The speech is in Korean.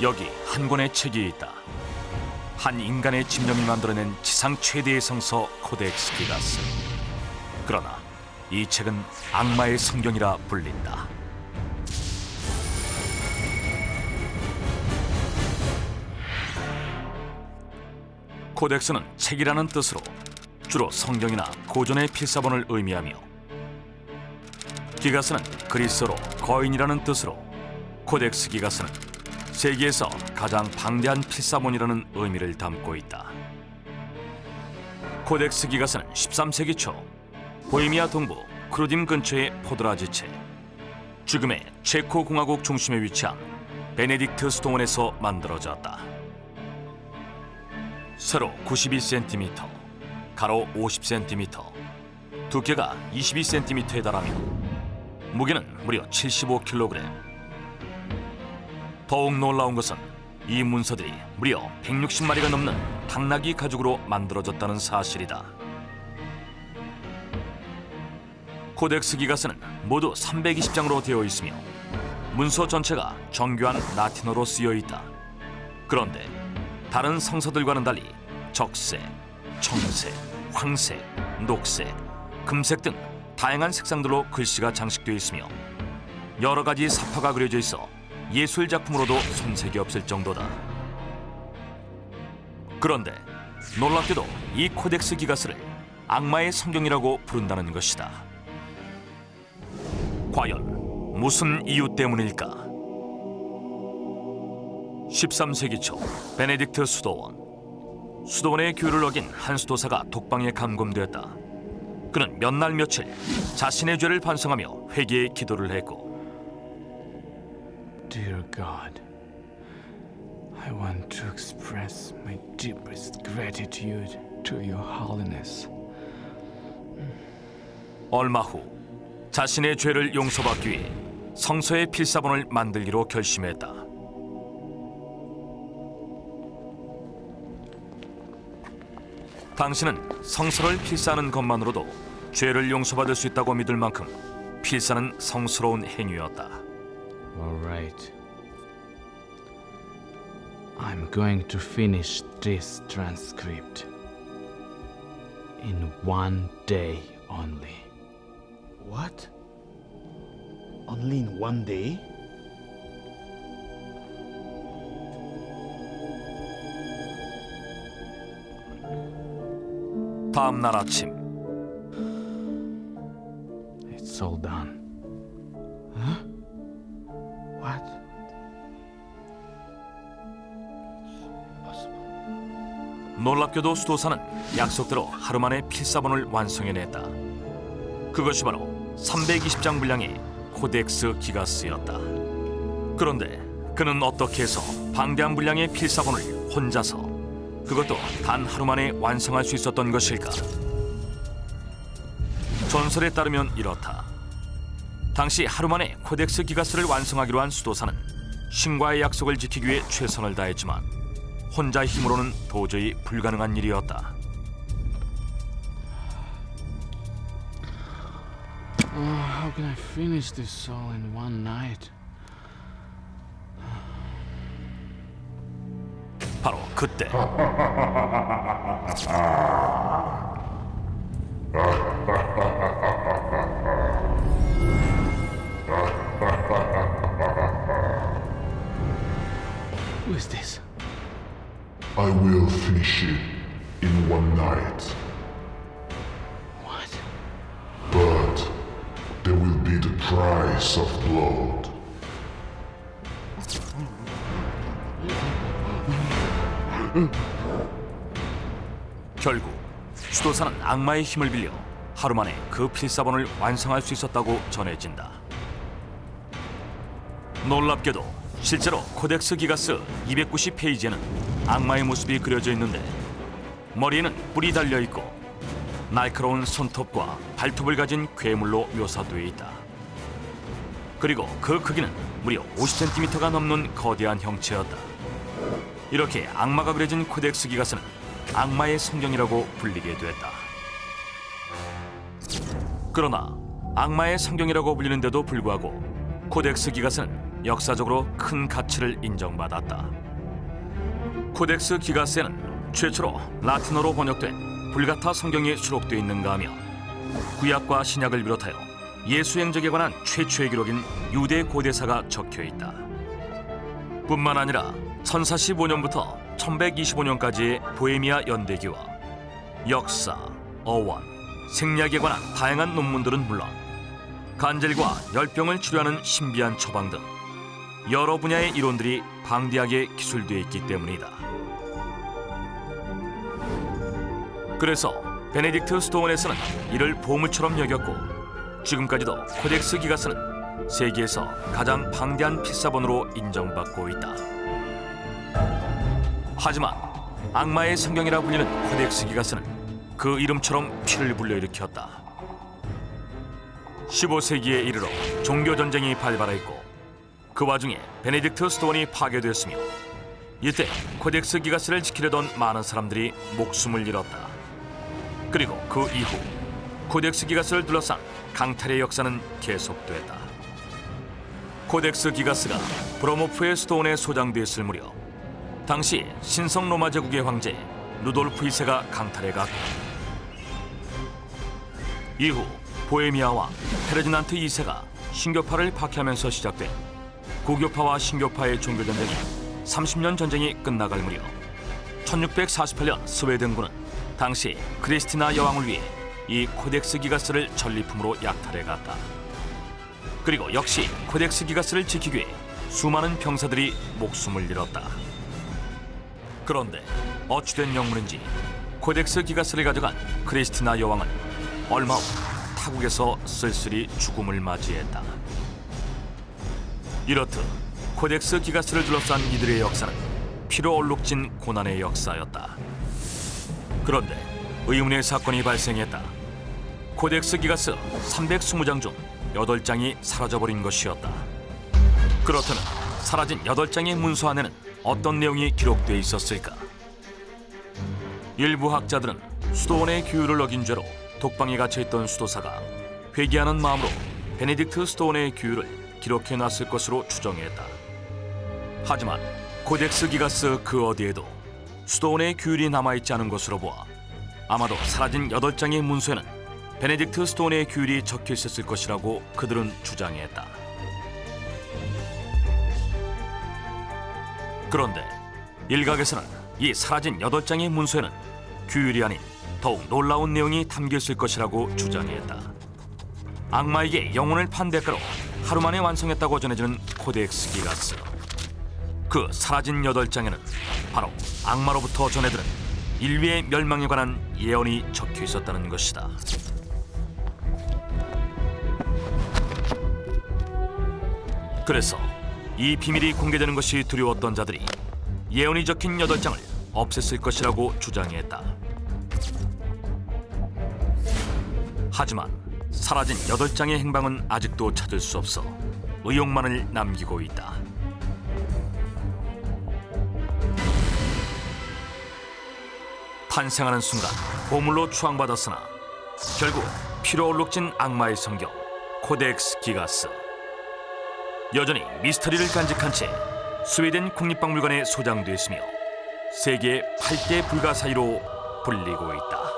여기 한 권의 책이 있다. 한 인간의 집념이 만들어낸 지상 최대의 성서 코덱스 기가스. 그러나 이 책은 악마의 성경이라 불린다. 코덱스는 책이라는 뜻으로 주로 성경이나 고전의 필사본을 의미하며, 기가스는 그리스어로 거인이라는 뜻으로 코덱스 기가스는 세계에서 가장 방대한 필사본이라는 의미를 담고 있다. 코덱스 기가스는 13세기 초 보헤미아 동부 크루딤 근처의 포드라지체, 지금의 체코 공화국 중심에 위치한 베네딕트 수도원에서 만들어졌다. 세로 92cm, 가로 50cm, 두께가 22cm에 달하며 무게는 무려 75kg. 더욱 놀라운 것은 이 문서들이 무려 160마리가 넘는 당나귀 가죽으로 만들어졌다는 사실이다. 코덱스 기가스는 모두 320장으로 되어 있으며 문서 전체가 정교한 라틴어로 쓰여 있다. 그런데 다른 성서들과는 달리 적색, 청색, 황색, 녹색, 금색 등 다양한 색상들로 글씨가 장식되어 있으며 여러 가지 사파가 그려져 있어 예술 작품으로도 손색이 없을 정도다. 그런데 놀랍게도 이 코덱스 기가스를 악마의 성경이라고 부른다는 것이다. 과연 무슨 이유 때문일까? 13세기 초 베네딕트 수도원의 규율을 어긴 한 수도사가 독방에 감금되었다. 그는 몇 날 며칠 자신의 죄를 반성하며 회개의 기도를 했고, Dear God, I want to express my deepest gratitude to Your Holiness. 얼마 후 자신의 죄를 용서받기 위해 성서의 필사본을 만들기로 결심했다. 당신은 성서를 필사하는 것만으로도 죄를 용서받을 수 있다고 믿을 만큼 필사는 성스러운 행위였다. All right. I'm going to finish this transcript in one day only. What? Only in one day? 다음 날 아침, It's all done. What? Impossible. 놀랍게도 수도사는 약속대로 하루 만에 필사본을 완성해냈다. 그것이 바로 320장 분량의 코덱스 기가스였다. 그런데 그는 어떻게 해서 방대한 분량의 필사본을 혼자서, 그것도 단 하루 만에 완성할 수 있었던 것일까? 전설에 따르면 이렇다. 당시 하루 만에 코덱스 기가스를 완성하기로 한 수도사는 신과의 약속을 지키기 위해 최선을 다했지만 혼자 힘으로는 도저히 불가능한 일이었다. How can I finish this all in one night? 바로 그때 Who is this? I will finish it in one night, What? but there will be the price of blood. 결국 수도사는 악마의 힘을 빌려 하루 만에 그 필사본을 완성할 수 있었다고 전해진다. 놀랍게도 실제로 코덱스 기가스 290페이지에는 악마의 모습이 그려져 있는데 머리에는 뿔이 달려있고 날카로운 손톱과 발톱을 가진 괴물로 묘사되어 있다. 그리고 그 크기는 무려 50cm가 넘는 거대한 형체였다. 이렇게 악마가 그려진 코덱스 기가스는 악마의 성경이라고 불리게 됐다. 그러나 악마의 성경이라고 불리는데도 불구하고 코덱스 기가스는 역사적으로 큰 가치를 인정받았다. 코덱스 기가스에는 최초로 라틴어로 번역된 불가타 성경이 수록되어 있는가 하며 구약과 신약을 비롯하여 예수 행적에 관한 최초의 기록인 유대 고대사가 적혀 있다. 뿐만 아니라 1045년부터 1125년까지의 보헤미아 연대기와 역사, 어원, 생리학에 관한 다양한 논문들은 물론 간질과 열병을 치료하는 신비한 처방 등 여러 분야의 이론들이 방대하게 기술되어 있기 때문이다. 그래서 베네딕트 스토원에서는 이를 보물처럼 여겼고 지금까지도 코덱스 기가스는 세계에서 가장 방대한 필사본으로 인정받고 있다. 하지만 악마의 성경이라 불리는 코덱스 기가스는 그 이름처럼 피를 불러일으켰다. 15세기에 이르러 종교전쟁이 발발했고 그 와중에 베네딕트 스토원이 파괴되었으며 이때 코덱스 기가스를 지키려던 많은 사람들이 목숨을 잃었다. 그리고 그 이후 코덱스 기가스를 둘러싼 강탈의 역사는 계속됐다. 코덱스 기가스가 브로모프의 스토온에 소장되었을 무렵 당시 신성 로마 제국의 황제 루돌프 2세가 강탈해 갔고 이후 보헤미아 왕 페르디난트 2세가 신교파를 박해하면서 시작된 고교파와 신교파의 종교전쟁이 30년 전쟁이 끝나갈 무렵 1648년 스웨덴군은 당시 크리스티나 여왕을 위해 이 코덱스 기가스를 전리품으로 약탈해 갔다. 그리고 역시 코덱스 기가스를 지키기 위해 수많은 병사들이 목숨을 잃었다. 그런데 어찌된 영문인지 코덱스 기가스를 가져간 크리스티나 여왕은 얼마 후 타국에서 쓸쓸히 죽음을 맞이했다. 이렇듯 코덱스 기가스를 둘러싼 이들의 역사는 피로 얼룩진 고난의 역사였다. 그런데 의문의 사건이 발생했다. 코덱스 기가스 320장 중 8장이 사라져버린 것이었다. 그렇다면 사라진 8장의 문서 안에는 어떤 내용이 기록되어 있었을까? 일부 학자들은 수도원의 규율을 어긴 죄로 독방에 갇혀있던 수도사가 회개하는 마음으로 베네딕트 스토원의 규율을 기록해놨을 것으로 추정했다. 하지만 코덱스 기가스 그 어디에도 수도원의 규율이 남아있지 않은 것으로 보아 아마도 사라진 8장의 문서에는 베네딕트 스토원의 규율이 적혀 있었을 것이라고 그들은 주장했다. 그런데 일각에서는 이 사라진 8장의 문서에는 규율이 아닌 더욱 놀라운 내용이 담겨있을 것이라고 주장했다. 악마에게 영혼을 판 대가로 하루 만에 완성했다고 전해지는 코덱스 기가스. 그 사라진 8장에는 바로 악마로부터 전해들은 인류의 멸망에 관한 예언이 적혀 있었다는 것이다. 그래서 이 비밀이 공개되는 것이 두려웠던 자들이 예언이 적힌 8장을 없앴을 것이라고 주장했다. 하지만 사라진 8장의 행방은 아직도 찾을 수 없어 의혹만을 남기고 있다. 탄생하는 순간 보물로 추앙받았으나 결국 피로 얼룩진 악마의 성경 코덱스 기가스. 여전히 미스터리를 간직한 채 스웨덴 국립박물관에 소장되어 있으며 세계 8대 불가사의로 불리고 있다.